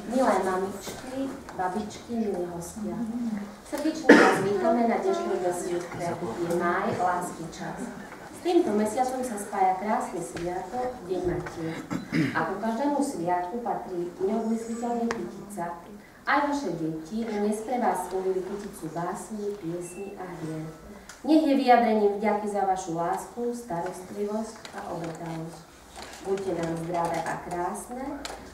Milé mamičky, babičky, milí hostia. Srdečne vás vítame na dnešnej besídke Je máj, lásky čas. S týmto mesiacom sa spája krásny sviatok, Deň Matiek. Ako každému sviatku patrí neodmysliteľne kytica. Aj vaše deti dnes pre vás spojili kyticu básni, piesni a hier. Nech je vyjadrením vďaky za vašu lásku, starostlivosť a obetavosť. Buďte nám zdravé a krásne,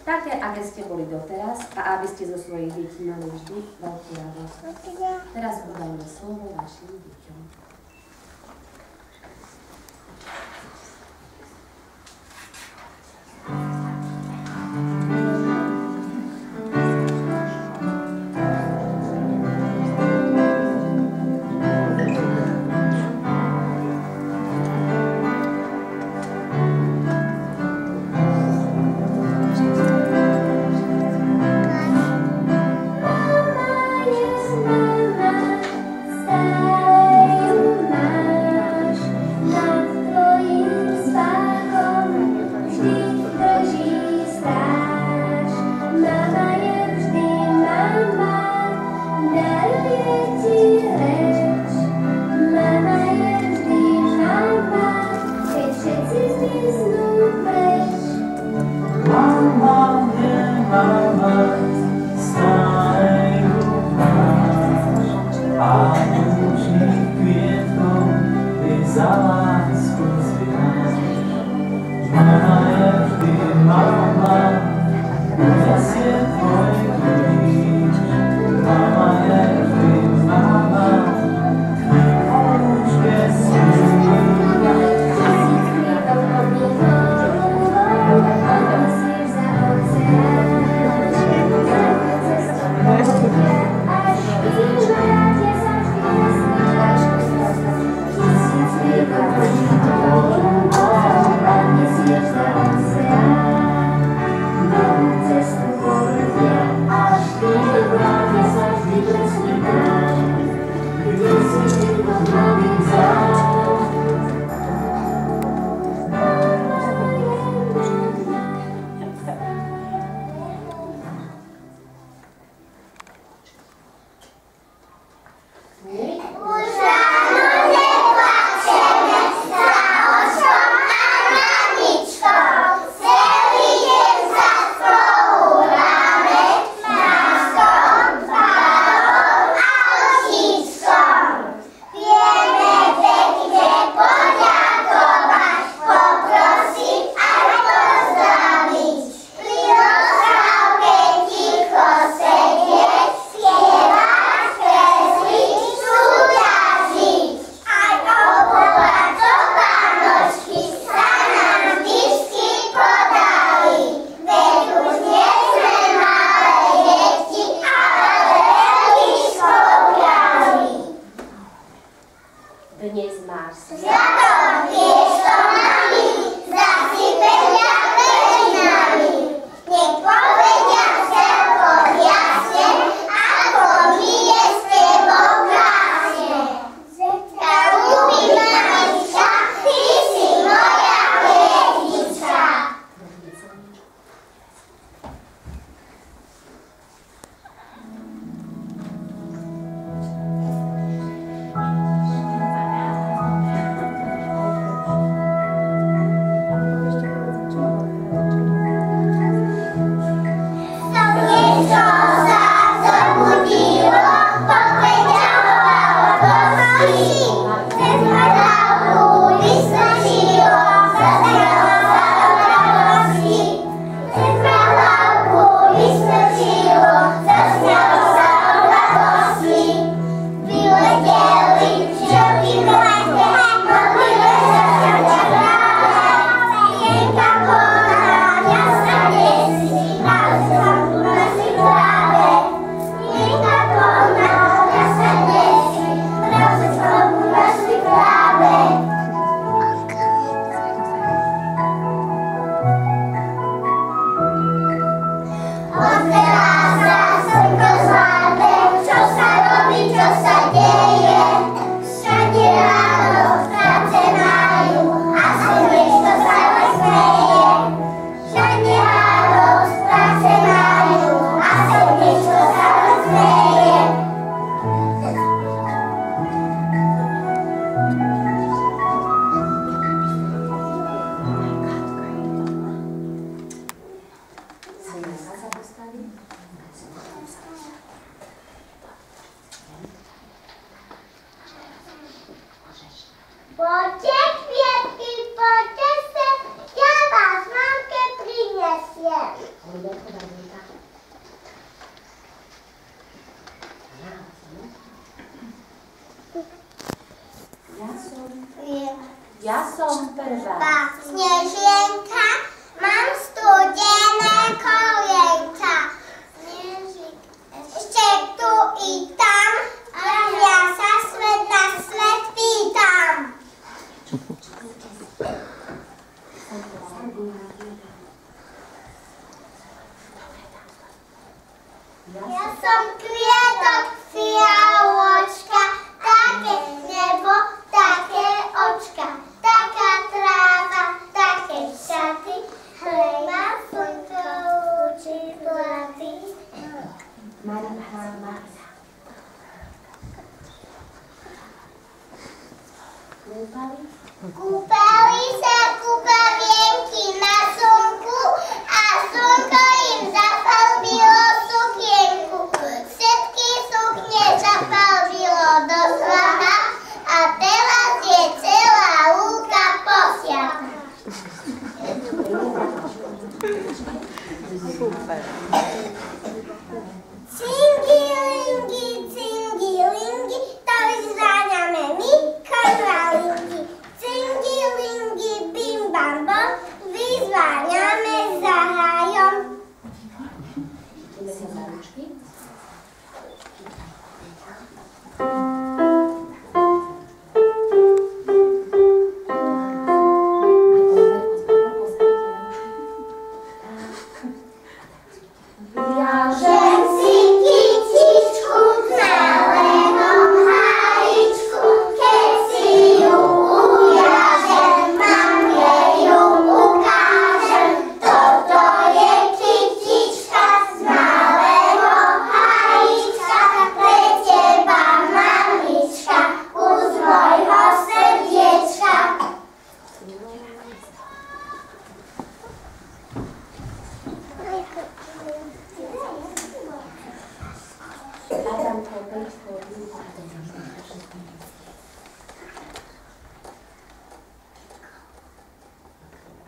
také, aké ste boli doteraz a aby ste zo svojich detí mali vždy veľkú radosť. Teraz udajme slovo vašim deťom. Cestu Poďte, kvietky, poďte sa, ja vás mamke prinesiem. Ja som prvá. Snežienka, mám studené kolienka. Ešte tu i tam, a ja sa svet na svet pýtam. Ja som kvietok fialočka, také nebo, také očka, taká tráva, také šaty, chleba, slnko, lúči, platy. Marinka. Kúpali sa kúpavienky na slnku a slnko im zafarbilo sukienku. Všetky sukne zafarbilo do zlata a teraz je celá lúka posiata. Super. Cingilingi, cingilingi, to vyzváňame my, konvalingi. Cingilingi, bim bam bom, vyzváňame za hájom. Ideme sa za ručky. Viažem si kytičku k malého hájičku, keď si ju uviažem, mám jej ju ukážem. Toto je kytička z malého hájička, pre teba, mamička, kus mojho srdiečka. Adamko, Peťko, Ľubka.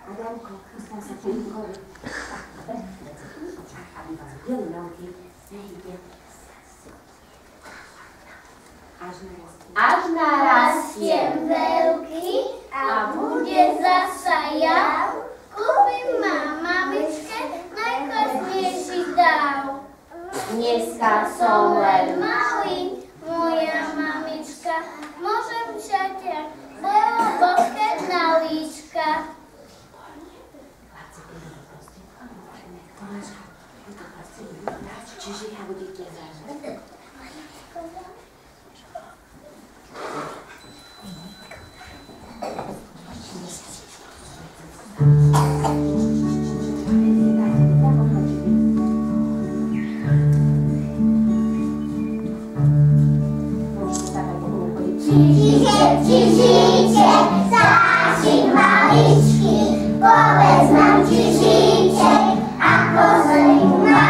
Adamko, chystám sa Peťkovi. Aby vás videli nohy, nehýte. Až narastiem Veľký a bude zasa jav, kúpim ma mamičke najkrásnejší dáv. Dneska som len Malý, moja mamička, môžem čakať boské na líčka. Čiže ja budete zažať. Čižíte, záčik maličký, povedz nám, či žijete, ako zrejma.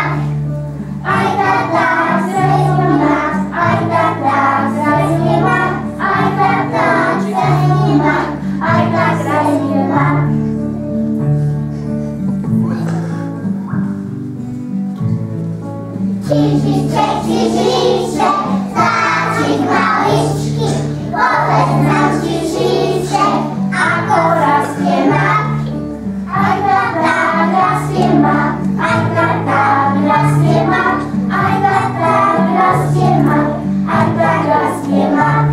Aj tata zrejma, aj tata zrejma, aj tata zrejma, aj tata zrejma. Čižíte, záčik maličký, povedz nám, či žijete, ako rastie mak. Aj tata rastie mak, aj tata rastie mak, aj tata rastie mak, aj tata rastie mak.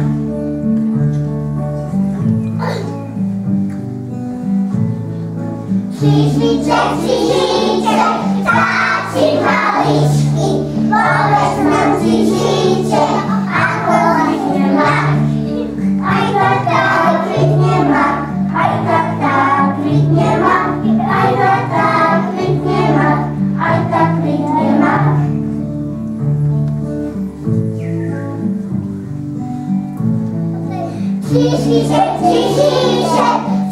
Čižíte, záčik maličký, povedz nám, či žijete, ako rastie mak. Aj tata kvitne mak, aj tata kvitne mak, aj tata kvitne mak, aj tata kvitne mak. Čižíte,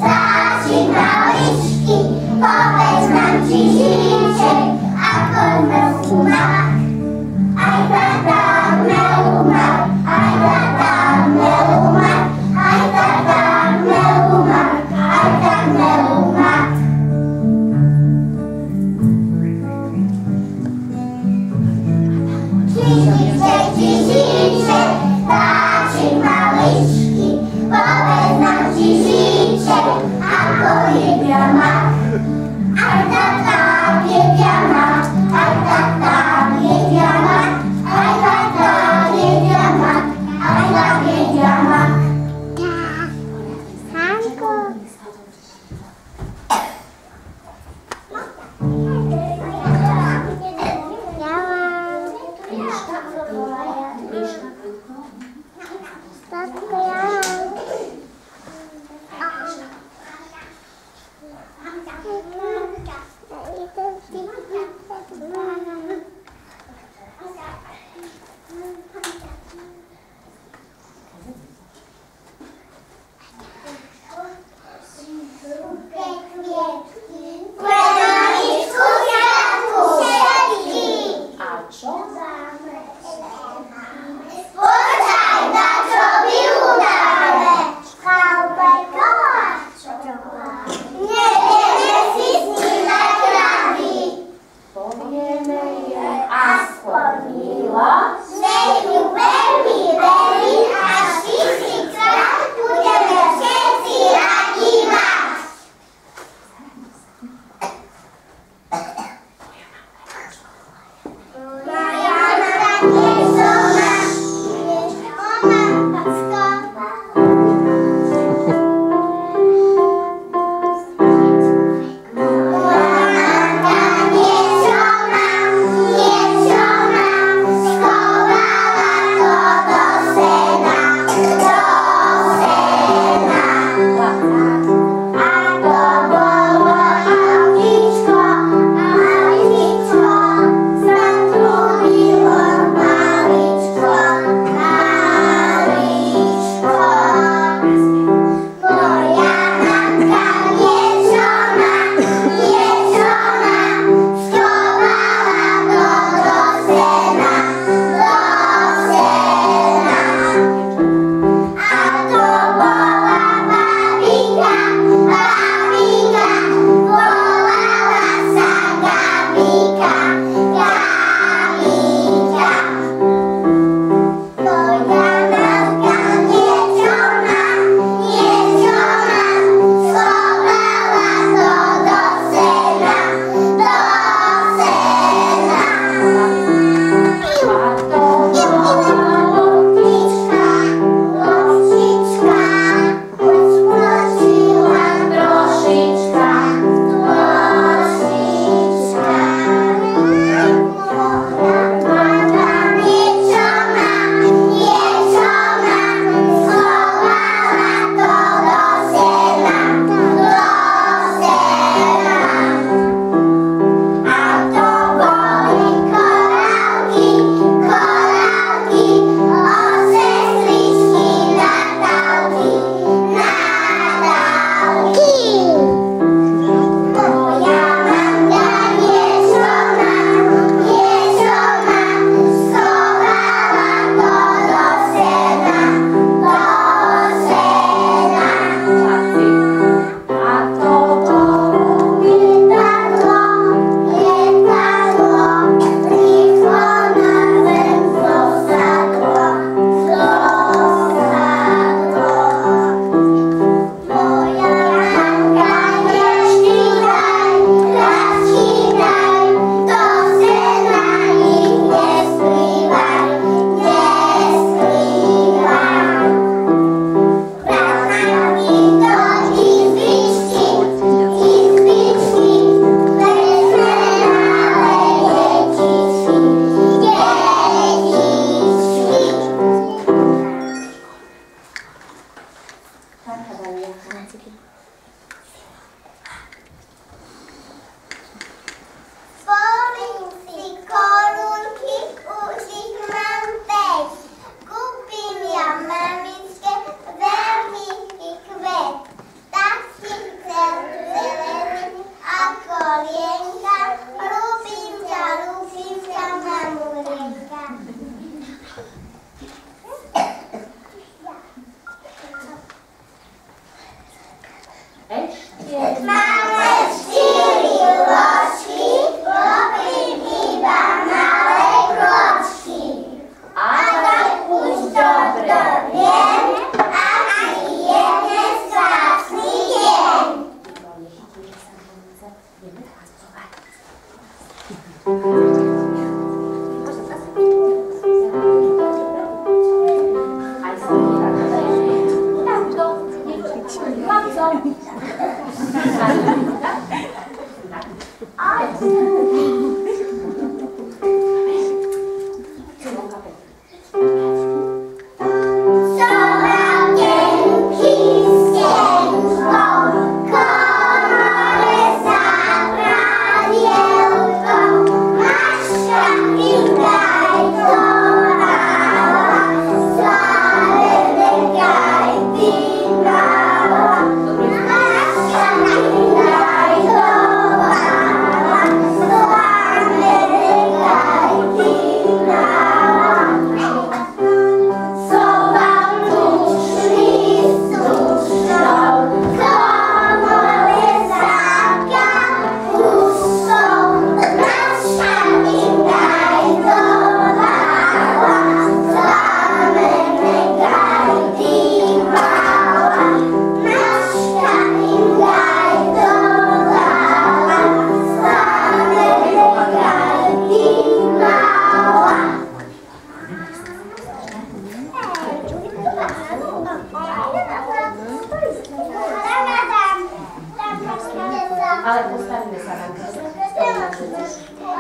záčik maličký, povedz nám, či žijete, ako melú mak. Aj tata melú mak, aj tata melú mak, aj tata splnilo. Nech ju veľmi verí a 1000-krát budeme všetci radi mať. Škola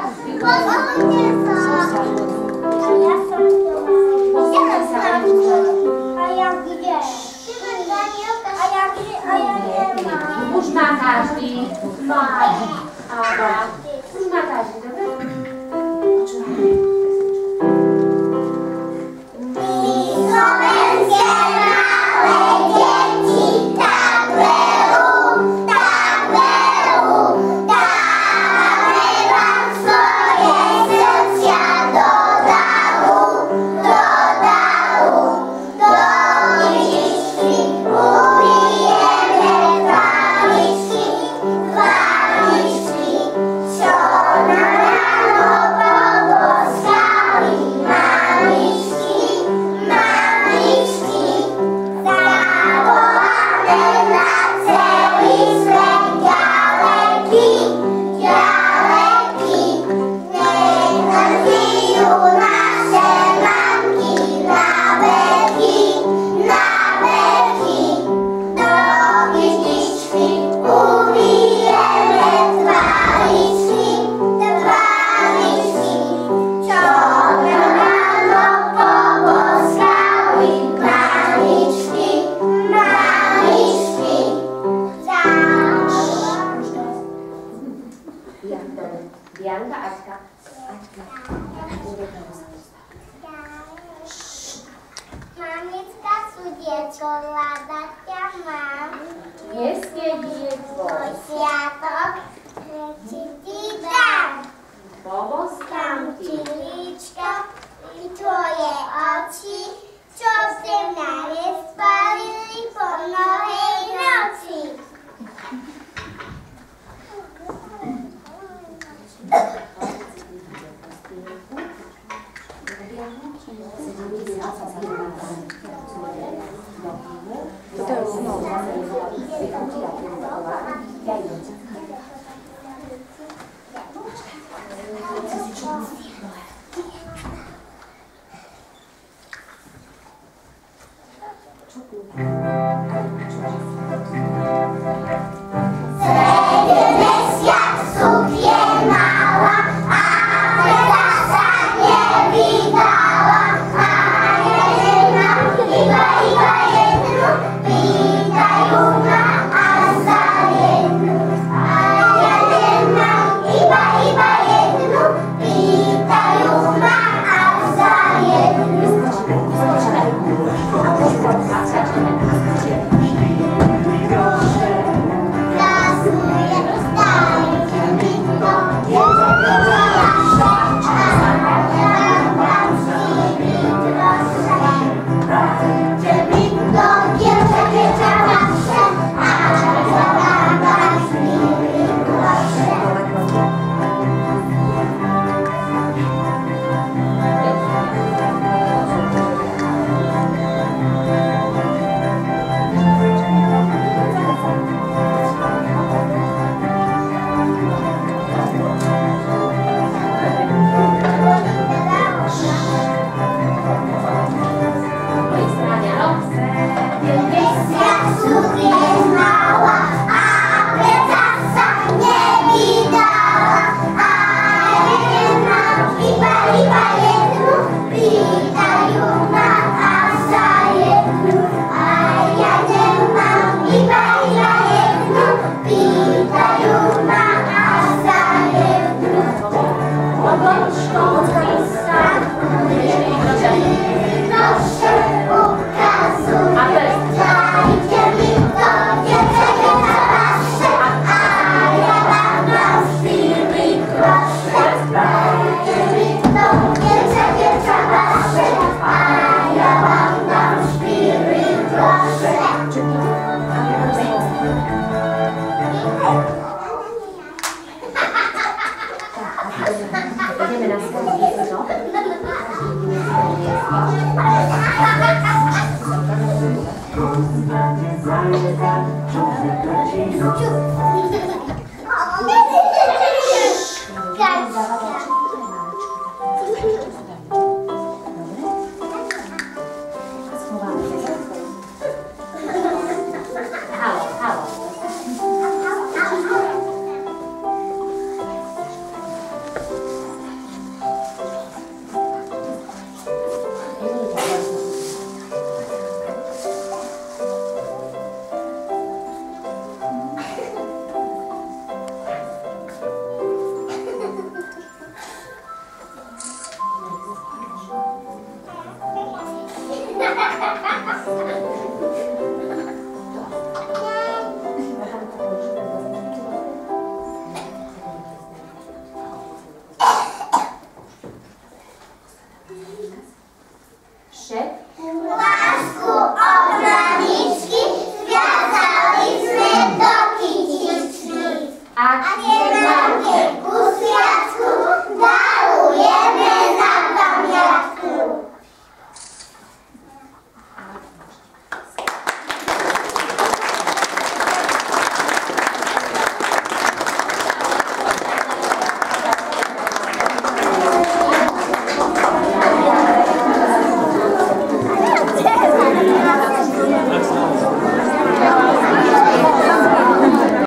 Posuňte sa. Ja som doma. A ja kde? A ja nemám. Už má každý. Už má každý, dobre? Slovenské malé deti tak veľú, dávame vám svoje srdcia do davu, do lyžičky ubijeme tváričky, čo na ráno poboskali mamičky, zavoláme na celý svet ďaleky, nech nás žijú naše matky na veky, do lyžičky ubijeme tváričky, čo na ráno poboskali mamičky, Bianka, Aťka. Mamička, sudiečko, hľadať ťa mám. Dnes je diecko. Tvoj sviatok, reči ti dám. Poboskám ti. Líčka i tvoje oči, čo ste mňa nespalili po mnohej noci. Srede mesiac suknie mala, ale zasa nevydala. A jedna, iba jednu, pýtajú ma a za jednu. A ja nemám iba jednu, pýtajú ma a za jednu. Ideme na svoje diecko.